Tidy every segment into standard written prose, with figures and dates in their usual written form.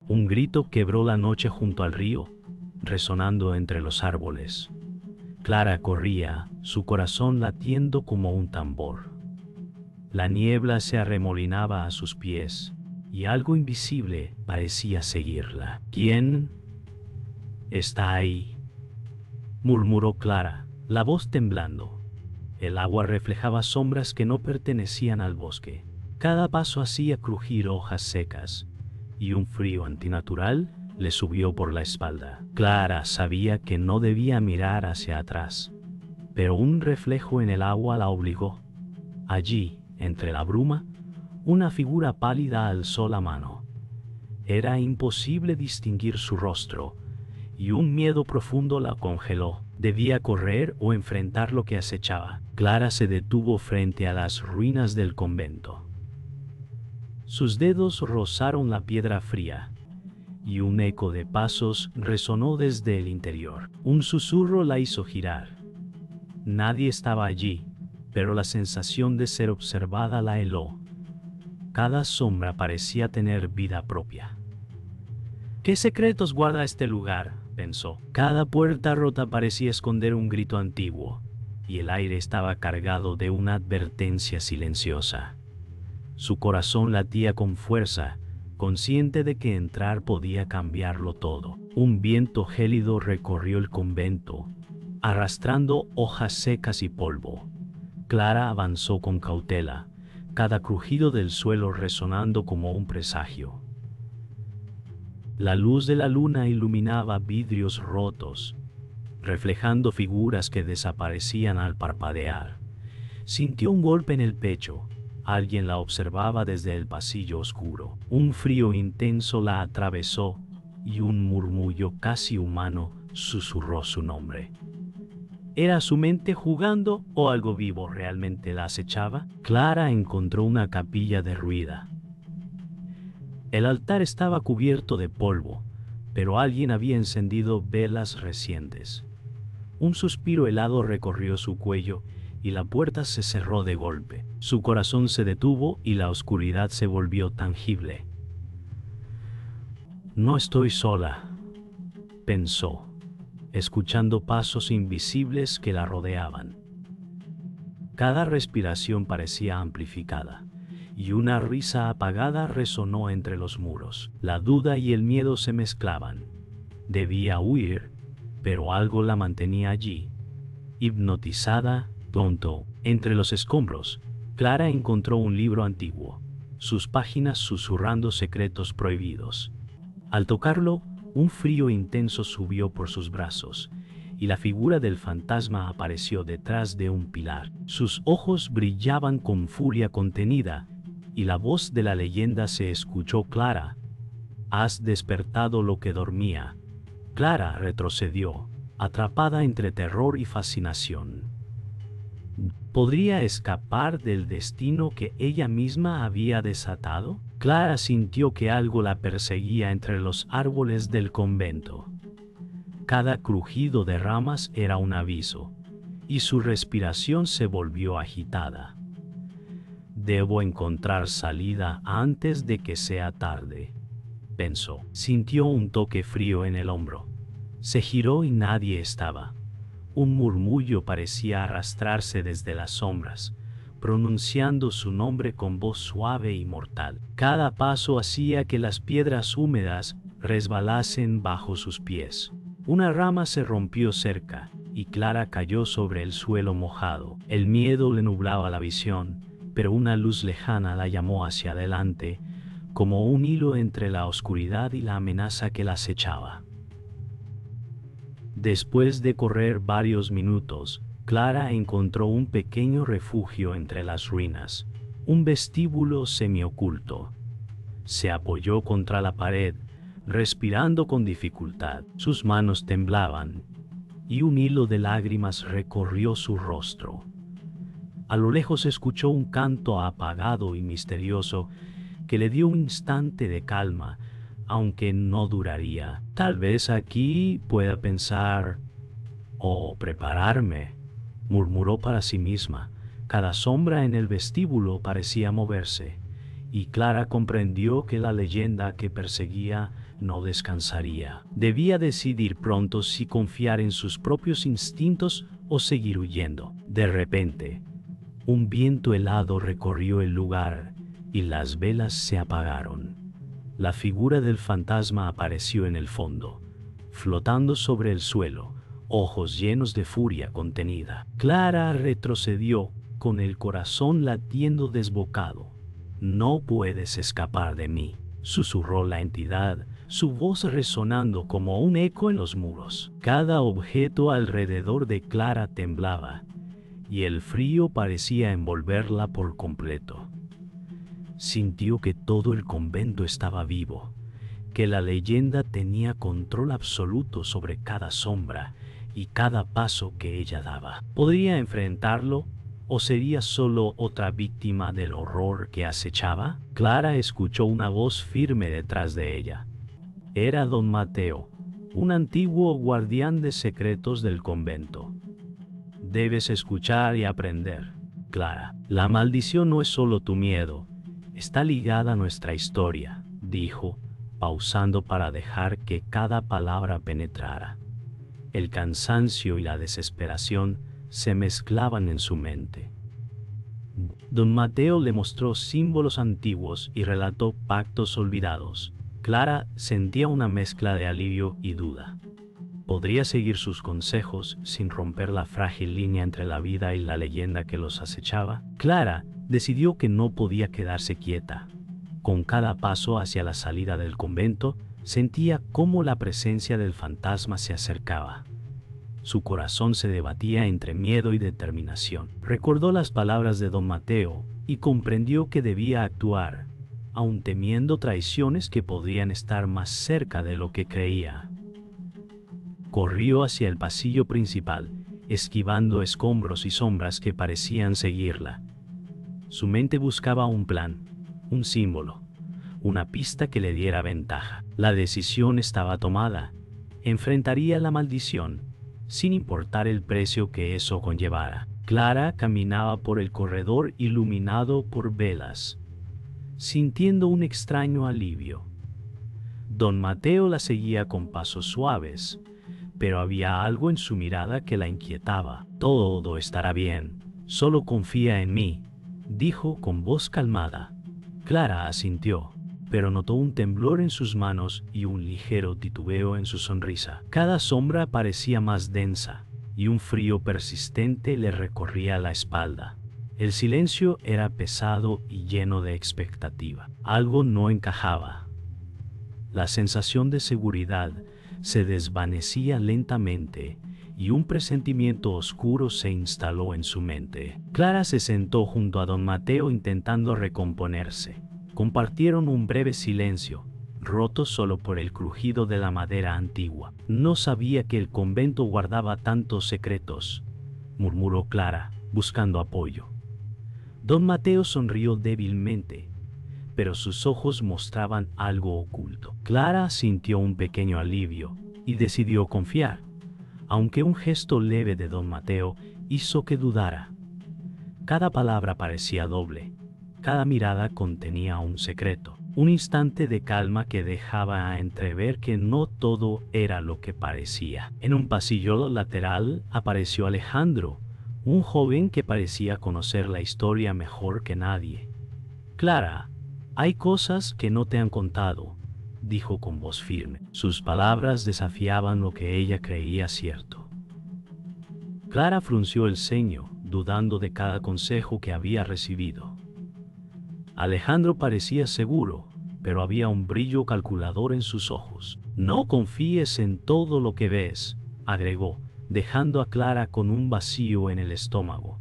Un grito quebró la noche junto al río, resonando entre los árboles. Clara corría, su corazón latiendo como un tambor. La niebla se arremolinaba a sus pies, y algo invisible parecía seguirla. ¿Quién está ahí?, murmuró Clara, la voz temblando. El agua reflejaba sombras que no pertenecían al bosque. Cada paso hacía crujir hojas secas, y un frío antinatural le subió por la espalda. Clara sabía que no debía mirar hacia atrás, pero un reflejo en el agua la obligó. Allí, entre la bruma, una figura pálida alzó la mano. Era imposible distinguir su rostro, y un miedo profundo la congeló. Debía correr o enfrentar lo que acechaba. Clara se detuvo frente a las ruinas del convento. Sus dedos rozaron la piedra fría, y un eco de pasos resonó desde el interior. Un susurro la hizo girar. Nadie estaba allí, pero la sensación de ser observada la heló. Cada sombra parecía tener vida propia. ¿Qué secretos guarda este lugar?, pensó. Cada puerta rota parecía esconder un grito antiguo, y el aire estaba cargado de una advertencia silenciosa. Su corazón latía con fuerza, consciente de que entrar podía cambiarlo todo. Un viento gélido recorrió el convento, arrastrando hojas secas y polvo. Clara avanzó con cautela, cada crujido del suelo resonando como un presagio. La luz de la luna iluminaba vidrios rotos, reflejando figuras que desaparecían al parpadear. Sintió un golpe en el pecho. Alguien la observaba desde el pasillo oscuro. Un frío intenso la atravesó y un murmullo casi humano susurró su nombre. ¿Era su mente jugando o algo vivo realmente la acechaba? Clara encontró una capilla derruida. El altar estaba cubierto de polvo, pero alguien había encendido velas recientes. Un suspiro helado recorrió su cuello y la puerta se cerró de golpe. Su corazón se detuvo y la oscuridad se volvió tangible. No estoy sola, pensó, escuchando pasos invisibles que la rodeaban. Cada respiración parecía amplificada, y una risa apagada resonó entre los muros. La duda y el miedo se mezclaban. Debía huir, pero algo la mantenía allí, hipnotizada. Pronto, entre los escombros, Clara encontró un libro antiguo, sus páginas susurrando secretos prohibidos. Al tocarlo, un frío intenso subió por sus brazos, y la figura del fantasma apareció detrás de un pilar. Sus ojos brillaban con furia contenida, y la voz de la leyenda se escuchó clara. «Has despertado lo que dormía». Clara retrocedió, atrapada entre terror y fascinación. ¿Podría escapar del destino que ella misma había desatado? Clara sintió que algo la perseguía entre los árboles del convento. Cada crujido de ramas era un aviso, y su respiración se volvió agitada. «Debo encontrar salida antes de que sea tarde», pensó. Sintió un toque frío en el hombro. Se giró y nadie estaba. Un murmullo parecía arrastrarse desde las sombras, pronunciando su nombre con voz suave y mortal. Cada paso hacía que las piedras húmedas resbalasen bajo sus pies. Una rama se rompió cerca, y Clara cayó sobre el suelo mojado. El miedo le nublaba la visión, pero una luz lejana la llamó hacia adelante, como un hilo entre la oscuridad y la amenaza que la acechaba. Después de correr varios minutos, Clara encontró un pequeño refugio entre las ruinas, un vestíbulo semioculto. Se apoyó contra la pared, respirando con dificultad. Sus manos temblaban, y un hilo de lágrimas recorrió su rostro. A lo lejos escuchó un canto apagado y misterioso que le dio un instante de calma, aunque no duraría. Tal vez aquí pueda pensar o prepararme, murmuró para sí misma. Cada sombra en el vestíbulo parecía moverse, y Clara comprendió que la leyenda que perseguía no descansaría. Debía decidir pronto si confiar en sus propios instintos o seguir huyendo. De repente, un viento helado recorrió el lugar y las velas se apagaron. La figura del fantasma apareció en el fondo, flotando sobre el suelo, ojos llenos de furia contenida. Clara retrocedió con el corazón latiendo desbocado. «No puedes escapar de mí», susurró la entidad, su voz resonando como un eco en los muros. Cada objeto alrededor de Clara temblaba, y el frío parecía envolverla por completo. Sintió que todo el convento estaba vivo, que la leyenda tenía control absoluto sobre cada sombra y cada paso que ella daba. ¿Podría enfrentarlo o sería solo otra víctima del horror que acechaba? Clara escuchó una voz firme detrás de ella. Era don Mateo, un antiguo guardián de secretos del convento. «Debes escuchar y aprender, Clara. La maldición no es solo tu miedo, está ligada a nuestra historia», dijo, pausando para dejar que cada palabra penetrara. El cansancio y la desesperación se mezclaban en su mente. Don Mateo le mostró símbolos antiguos y relató pactos olvidados. Clara sentía una mezcla de alivio y duda. ¿Podría seguir sus consejos sin romper la frágil línea entre la vida y la leyenda que los acechaba? Clara decidió que no podía quedarse quieta. Con cada paso hacia la salida del convento, sentía cómo la presencia del fantasma se acercaba. Su corazón se debatía entre miedo y determinación. Recordó las palabras de don Mateo y comprendió que debía actuar, aun temiendo traiciones que podrían estar más cerca de lo que creía. Corrió hacia el pasillo principal, esquivando escombros y sombras que parecían seguirla. Su mente buscaba un plan, un símbolo, una pista que le diera ventaja. La decisión estaba tomada. Enfrentaría la maldición, sin importar el precio que eso conllevara. Clara caminaba por el corredor iluminado por velas, sintiendo un extraño alivio. Don Mateo la seguía con pasos suaves, pero había algo en su mirada que la inquietaba. «Todo estará bien, solo confía en mí», dijo con voz calmada. Clara asintió, pero notó un temblor en sus manos y un ligero titubeo en su sonrisa. Cada sombra parecía más densa, y un frío persistente le recorría la espalda. El silencio era pesado y lleno de expectativa. Algo no encajaba. La sensación de seguridad se desvanecía lentamente y un presentimiento oscuro se instaló en su mente. Clara se sentó junto a don Mateo intentando recomponerse. Compartieron un breve silencio, roto solo por el crujido de la madera antigua. «No sabía que el convento guardaba tantos secretos», murmuró Clara, buscando apoyo. Don Mateo sonrió débilmente, pero sus ojos mostraban algo oculto. Clara sintió un pequeño alivio y decidió confiar, aunque un gesto leve de don Mateo hizo que dudara. Cada palabra parecía doble, cada mirada contenía un secreto, un instante de calma que dejaba entrever que no todo era lo que parecía. En un pasillo lateral apareció Alejandro, un joven que parecía conocer la historia mejor que nadie. «Clara, hay cosas que no te han contado», dijo con voz firme. Sus palabras desafiaban lo que ella creía cierto. Clara frunció el ceño, dudando de cada consejo que había recibido. Alejandro parecía seguro, pero había un brillo calculador en sus ojos. «No confíes en todo lo que ves», agregó, dejando a Clara con un vacío en el estómago.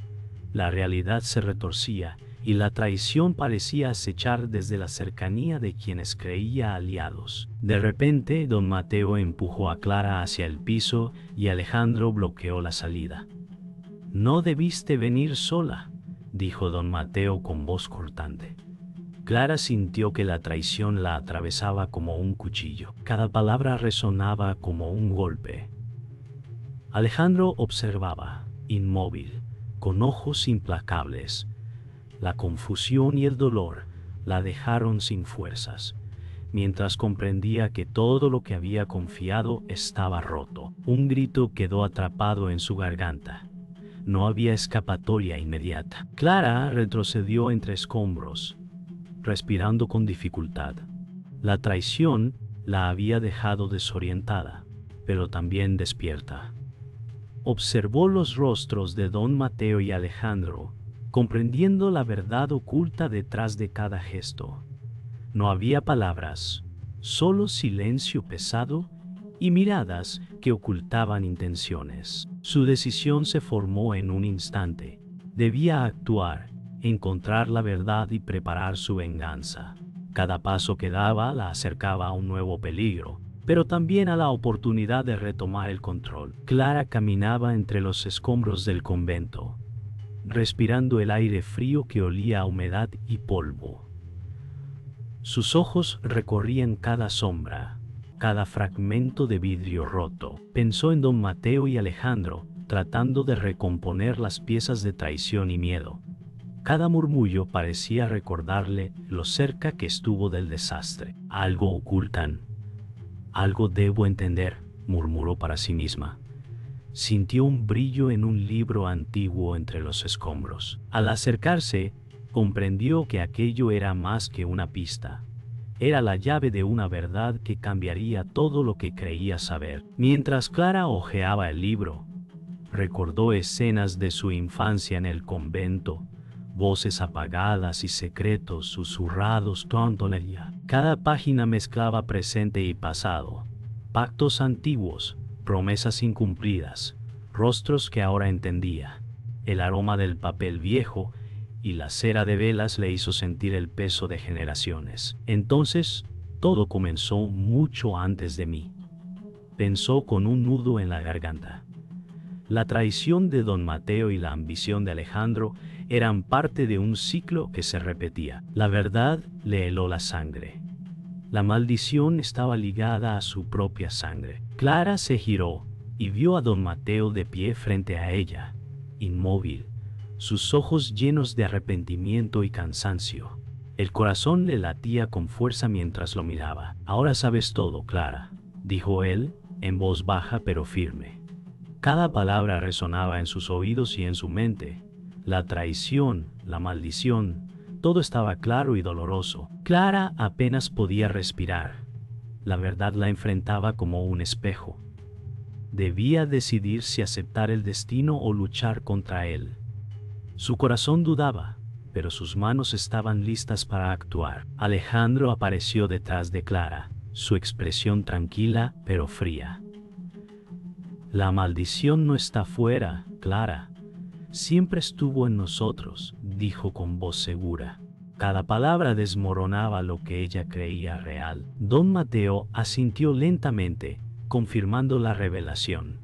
La realidad se retorcía y la traición parecía acechar desde la cercanía de quienes creía aliados. De repente, don Mateo empujó a Clara hacia el piso y Alejandro bloqueó la salida. «No debiste venir sola», dijo don Mateo con voz cortante. Clara sintió que la traición la atravesaba como un cuchillo. Cada palabra resonaba como un golpe. Alejandro observaba, inmóvil, con ojos implacables. La confusión y el dolor la dejaron sin fuerzas, mientras comprendía que todo lo que había confiado estaba roto. Un grito quedó atrapado en su garganta. No había escapatoria inmediata. Clara retrocedió entre escombros, respirando con dificultad. La traición la había dejado desorientada, pero también despierta. Observó los rostros de don Mateo y Alejandro, comprendiendo la verdad oculta detrás de cada gesto. No había palabras, solo silencio pesado y miradas que ocultaban intenciones. Su decisión se formó en un instante. Debía actuar, encontrar la verdad y preparar su venganza. Cada paso que daba la acercaba a un nuevo peligro, pero también a la oportunidad de retomar el control. Clara caminaba entre los escombros del convento, respirando el aire frío que olía a humedad y polvo. Sus ojos recorrían cada sombra, cada fragmento de vidrio roto. Pensó en don Mateo y Alejandro, tratando de recomponer las piezas de traición y miedo. Cada murmullo parecía recordarle lo cerca que estuvo del desastre. Algo ocultan. Algo debo entender, murmuró para sí misma. Sintió un brillo en un libro antiguo entre los escombros. Al acercarse, comprendió que aquello era más que una pista. Era la llave de una verdad que cambiaría todo lo que creía saber. Mientras Clara hojeaba el libro, recordó escenas de su infancia en el convento, voces apagadas y secretos susurrados tontería. Cada página mezclaba presente y pasado, pactos antiguos, promesas incumplidas, rostros que ahora entendía. El aroma del papel viejo y la cera de velas le hizo sentir el peso de generaciones. Entonces, todo comenzó mucho antes de mí, pensó con un nudo en la garganta. La traición de don Mateo y la ambición de Alejandro eran parte de un ciclo que se repetía. La verdad le heló la sangre. La maldición estaba ligada a su propia sangre. Clara se giró y vio a don Mateo de pie frente a ella, inmóvil, sus ojos llenos de arrepentimiento y cansancio. El corazón le latía con fuerza mientras lo miraba. Ahora sabes todo, Clara, dijo él, en voz baja pero firme. Cada palabra resonaba en sus oídos y en su mente. La traición, la maldición, todo estaba claro y doloroso. Clara apenas podía respirar. La verdad la enfrentaba como un espejo. Debía decidir si aceptar el destino o luchar contra él. Su corazón dudaba, pero sus manos estaban listas para actuar. Alejandro apareció detrás de Clara, su expresión tranquila pero fría. La maldición no está fuera, Clara. Siempre estuvo en nosotros, dijo con voz segura. Cada palabra desmoronaba lo que ella creía real. Don Mateo asintió lentamente, confirmando la revelación.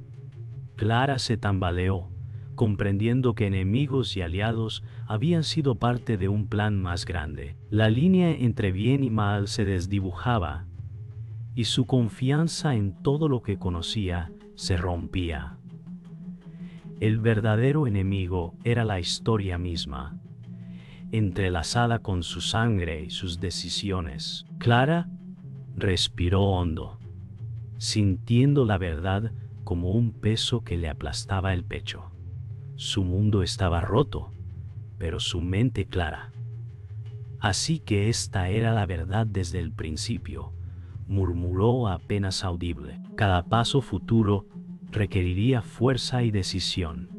Clara se tambaleó, comprendiendo que enemigos y aliados habían sido parte de un plan más grande. La línea entre bien y mal se desdibujaba, y su confianza en todo lo que conocía se rompía. El verdadero enemigo era la historia misma, entrelazada con su sangre y sus decisiones. Clara respiró hondo, sintiendo la verdad como un peso que le aplastaba el pecho. Su mundo estaba roto, pero su mente clara. Así que esta era la verdad desde el principio, murmuró apenas audible. Cada paso futuro requeriría fuerza y decisión.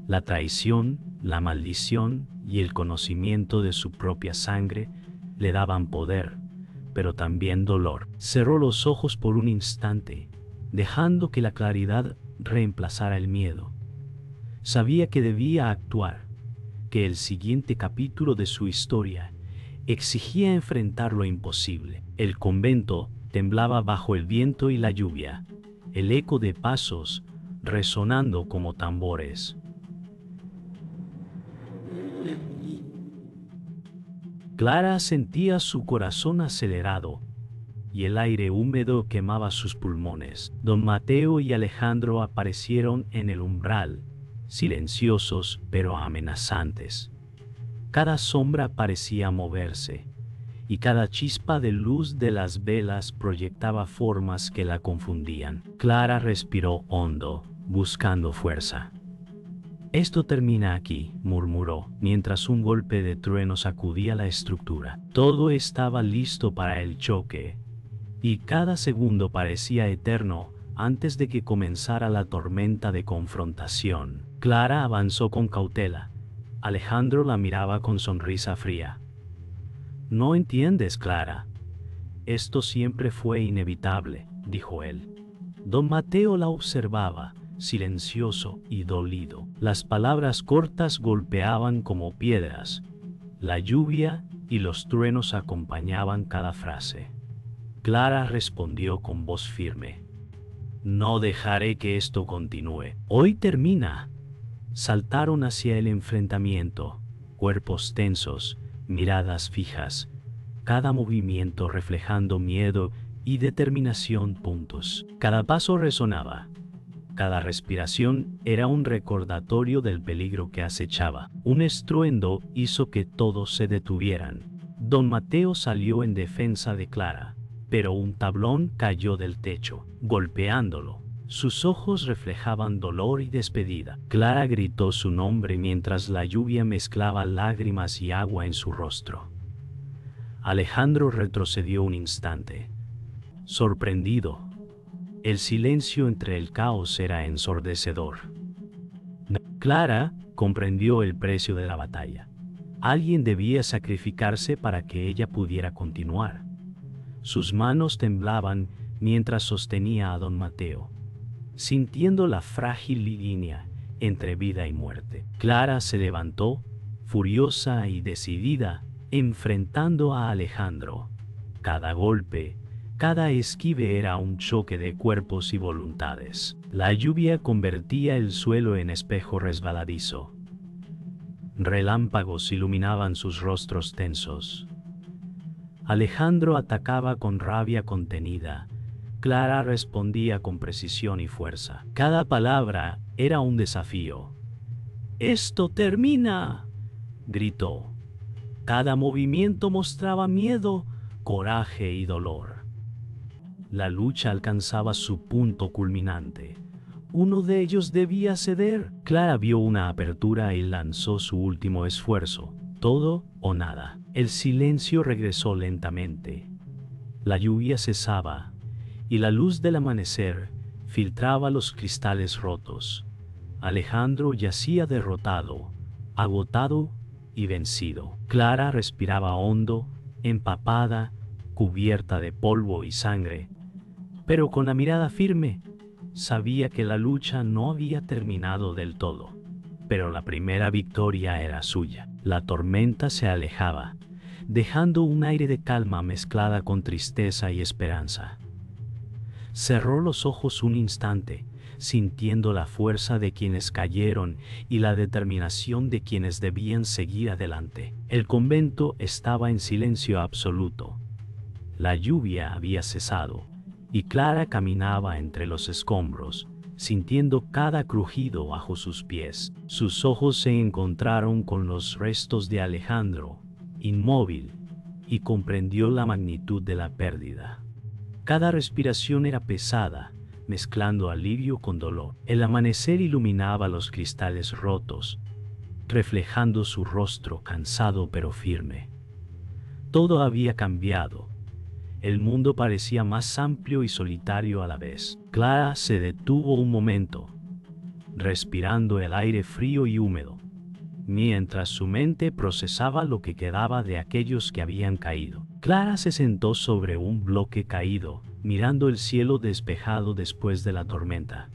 La traición, la maldición y el conocimiento de su propia sangre le daban poder, pero también dolor. Cerró los ojos por un instante, dejando que la claridad reemplazara el miedo. Sabía que debía actuar, que el siguiente capítulo de su historia exigía enfrentar lo imposible. El convento temblaba bajo el viento y la lluvia, el eco de pasos resonando como tambores. Clara sentía su corazón acelerado y el aire húmedo quemaba sus pulmones. Don Mateo y Alejandro aparecieron en el umbral, silenciosos pero amenazantes. Cada sombra parecía moverse, y cada chispa de luz de las velas proyectaba formas que la confundían. Clara respiró hondo, buscando fuerza. «Esto termina aquí», murmuró, mientras un golpe de trueno sacudía la estructura. Todo estaba listo para el choque, y cada segundo parecía eterno antes de que comenzara la tormenta de confrontación. Clara avanzó con cautela. Alejandro la miraba con sonrisa fría. «No entiendes, Clara. Esto siempre fue inevitable», dijo él. Don Mateo la observaba, silencioso y dolido. Las palabras cortas golpeaban como piedras. La lluvia y los truenos acompañaban cada frase. Clara respondió con voz firme. «No dejaré que esto continúe. Hoy termina». Saltaron hacia el enfrentamiento, cuerpos tensos, miradas fijas, cada movimiento reflejando miedo y determinación. Cada paso resonaba. Cada respiración era un recordatorio del peligro que acechaba. Un estruendo hizo que todos se detuvieran. Don Mateo salió en defensa de Clara, pero un tablón cayó del techo, golpeándolo. Sus ojos reflejaban dolor y despedida. Clara gritó su nombre mientras la lluvia mezclaba lágrimas y agua en su rostro. Alejandro retrocedió un instante, sorprendido. El silencio entre el caos era ensordecedor. Clara comprendió el precio de la batalla. Alguien debía sacrificarse para que ella pudiera continuar. Sus manos temblaban mientras sostenía a don Mateo, sintiendo la frágil línea entre vida y muerte. Clara se levantó, furiosa y decidida, enfrentando a Alejandro. Cada golpe, cada esquive era un choque de cuerpos y voluntades. La lluvia convertía el suelo en espejo resbaladizo. Relámpagos iluminaban sus rostros tensos. Alejandro atacaba con rabia contenida. Clara respondía con precisión y fuerza. Cada palabra era un desafío. «¡Esto termina!», gritó. Cada movimiento mostraba miedo, coraje y dolor. La lucha alcanzaba su punto culminante. Uno de ellos debía ceder. Clara vio una apertura y lanzó su último esfuerzo. Todo o nada. El silencio regresó lentamente. La lluvia cesaba, y la luz del amanecer filtraba los cristales rotos. Alejandro yacía derrotado, agotado y vencido. Clara respiraba hondo, empapada, cubierta de polvo y sangre, pero con la mirada firme. Sabía que la lucha no había terminado del todo, pero la primera victoria era suya. La tormenta se alejaba, dejando un aire de calma mezclada con tristeza y esperanza. Cerró los ojos un instante, sintiendo la fuerza de quienes cayeron y la determinación de quienes debían seguir adelante. El convento estaba en silencio absoluto. La lluvia había cesado, y Clara caminaba entre los escombros, sintiendo cada crujido bajo sus pies. Sus ojos se encontraron con los restos de Alejandro, inmóvil, y comprendió la magnitud de la pérdida. Cada respiración era pesada, mezclando alivio con dolor. El amanecer iluminaba los cristales rotos, reflejando su rostro cansado pero firme. Todo había cambiado. El mundo parecía más amplio y solitario a la vez. Clara se detuvo un momento, respirando el aire frío y húmedo, mientras su mente procesaba lo que quedaba de aquellos que habían caído. Clara se sentó sobre un bloque caído, mirando el cielo despejado después de la tormenta.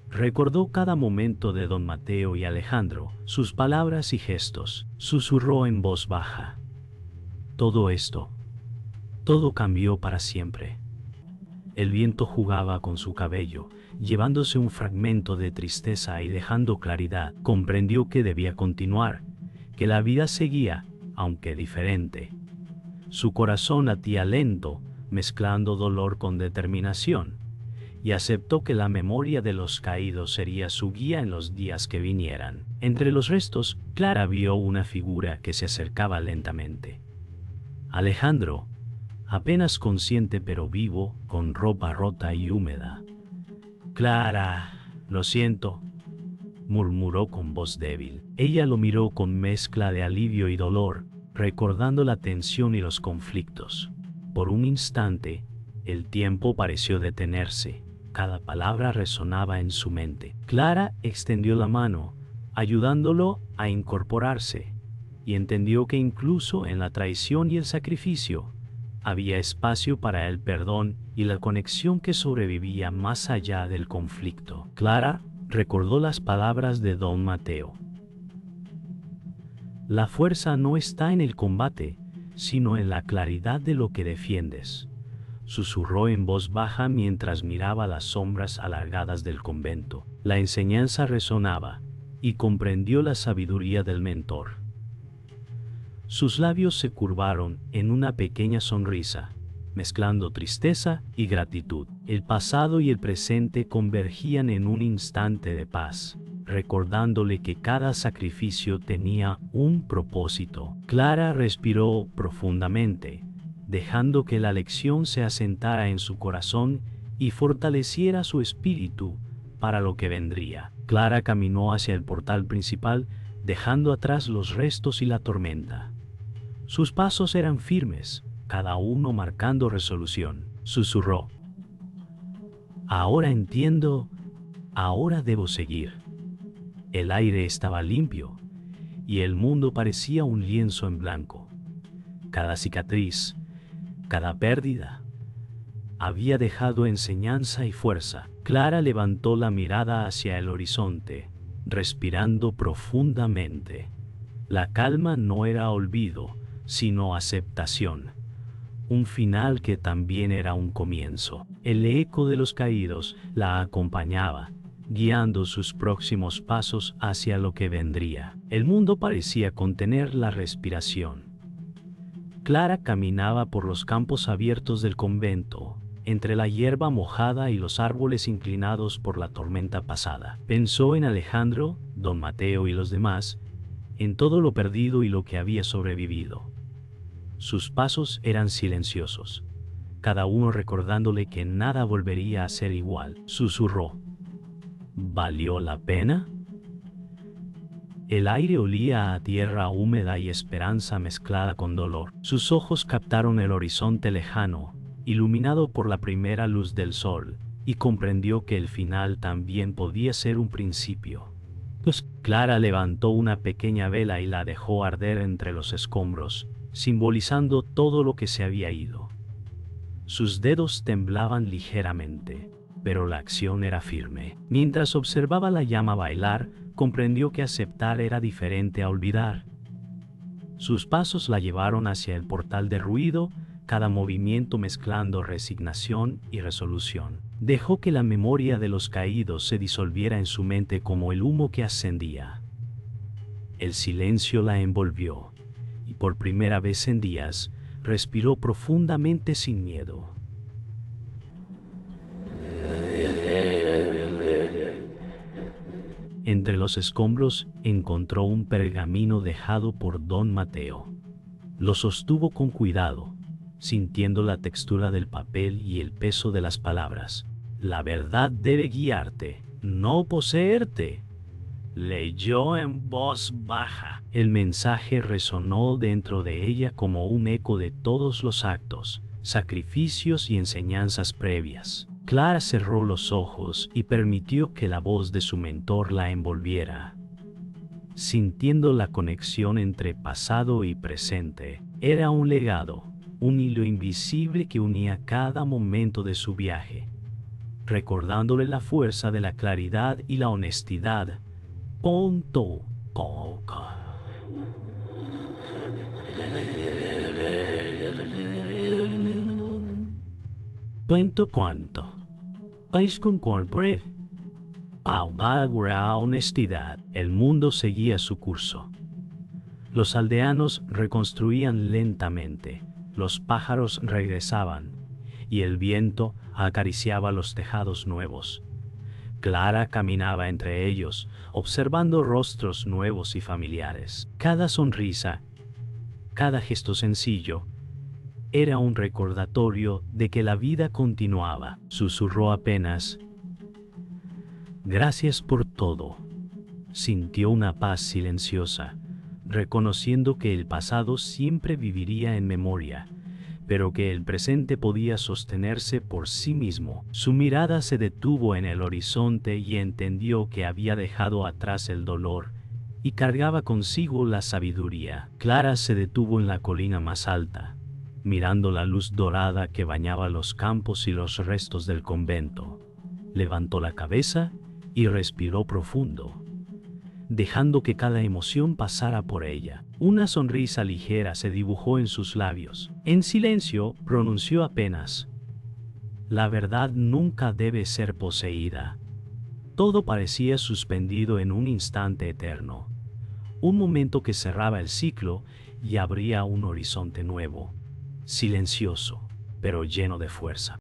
Recordó cada momento de don Mateo y Alejandro, sus palabras y gestos. Susurró en voz baja: «Todo esto, todo cambió para siempre». El viento jugaba con su cabello, llevándose un fragmento de tristeza y dejando claridad. Comprendió que debía continuar, que la vida seguía, aunque diferente. Su corazón latía lento, mezclando dolor con determinación, y aceptó que la memoria de los caídos sería su guía en los días que vinieran. Entre los restos, Clara vio una figura que se acercaba lentamente. Alejandro, apenas consciente pero vivo, con ropa rota y húmeda. Clara, lo siento, murmuró con voz débil. Ella lo miró con mezcla de alivio y dolor, recordando la tensión y los conflictos. Por un instante, el tiempo pareció detenerse. Cada palabra resonaba en su mente. Clara extendió la mano, ayudándolo a incorporarse, y entendió que incluso en la traición y el sacrificio, había espacio para el perdón y la conexión que sobrevivía más allá del conflicto. Clara recordó las palabras de don Mateo. La fuerza no está en el combate, sino en la claridad de lo que defiendes, susurró en voz baja mientras miraba las sombras alargadas del convento. La enseñanza resonaba, y comprendió la sabiduría del mentor. Sus labios se curvaron en una pequeña sonrisa, mezclando tristeza y gratitud. El pasado y el presente convergían en un instante de paz, recordándole que cada sacrificio tenía un propósito. Clara respiró profundamente, dejando que la lección se asentara en su corazón y fortaleciera su espíritu para lo que vendría. Clara caminó hacia el portal principal, dejando atrás los restos y la tormenta. Sus pasos eran firmes, cada uno marcando resolución. Susurró: ahora entiendo, ahora debo seguir. El aire estaba limpio, y el mundo parecía un lienzo en blanco. Cada cicatriz, cada pérdida, había dejado enseñanza y fuerza. Clara levantó la mirada hacia el horizonte, respirando profundamente. La calma no era olvido, sino aceptación. Un final que también era un comienzo. El eco de los caídos la acompañaba, guiando sus próximos pasos hacia lo que vendría. El mundo parecía contener la respiración. Clara caminaba por los campos abiertos del convento, entre la hierba mojada y los árboles inclinados por la tormenta pasada. Pensó en Alejandro, don Mateo y los demás, en todo lo perdido y lo que había sobrevivido. Sus pasos eran silenciosos, cada uno recordándole que nada volvería a ser igual. Susurró: ¿valió la pena? El aire olía a tierra húmeda y esperanza mezclada con dolor. Sus ojos captaron el horizonte lejano, iluminado por la primera luz del sol, y comprendió que el final también podía ser un principio. Clara levantó una pequeña vela y la dejó arder entre los escombros, simbolizando todo lo que se había ido. Sus dedos temblaban ligeramente, pero la acción era firme. Mientras observaba la llama bailar, comprendió que aceptar era diferente a olvidar. Sus pasos la llevaron hacia el portal de ruido, cada movimiento mezclando resignación y resolución. Dejó que la memoria de los caídos se disolviera en su mente como el humo que ascendía. El silencio la envolvió, y por primera vez en días, respiró profundamente sin miedo. Entre los escombros encontró un pergamino dejado por don Mateo. Lo sostuvo con cuidado, sintiendo la textura del papel y el peso de las palabras. La verdad debe guiarte, no poseerte. Leyó en voz baja. El mensaje resonó dentro de ella como un eco de todos los actos, sacrificios y enseñanzas previas. Clara cerró los ojos y permitió que la voz de su mentor la envolviera. Sintiendo la conexión entre pasado y presente, era un legado, un hilo invisible que unía cada momento de su viaje, recordándole la fuerza de la claridad y la honestidad. Punto. Cuento cuánto. País con corporate. Palabra honestidad. El mundo seguía su curso. Los aldeanos reconstruían lentamente, los pájaros regresaban, y el viento acariciaba los tejados nuevos. Clara caminaba entre ellos, observando rostros nuevos y familiares. Cada sonrisa, cada gesto sencillo, Era un recordatorio de que la vida continuaba. Susurró apenas: «Gracias por todo». Sintió una paz silenciosa, reconociendo que el pasado siempre viviría en memoria, pero que el presente podía sostenerse por sí mismo. Su mirada se detuvo en el horizonte y entendió que había dejado atrás el dolor y cargaba consigo la sabiduría. Clara se detuvo en la colina más alta, mirando la luz dorada que bañaba los campos y los restos del convento. Levantó la cabeza y respiró profundo, dejando que cada emoción pasara por ella. Una sonrisa ligera se dibujó en sus labios. En silencio, pronunció apenas: «La verdad nunca debe ser poseída». Todo parecía suspendido en un instante eterno, un momento que cerraba el ciclo y abría un horizonte nuevo, silencioso, pero lleno de fuerza.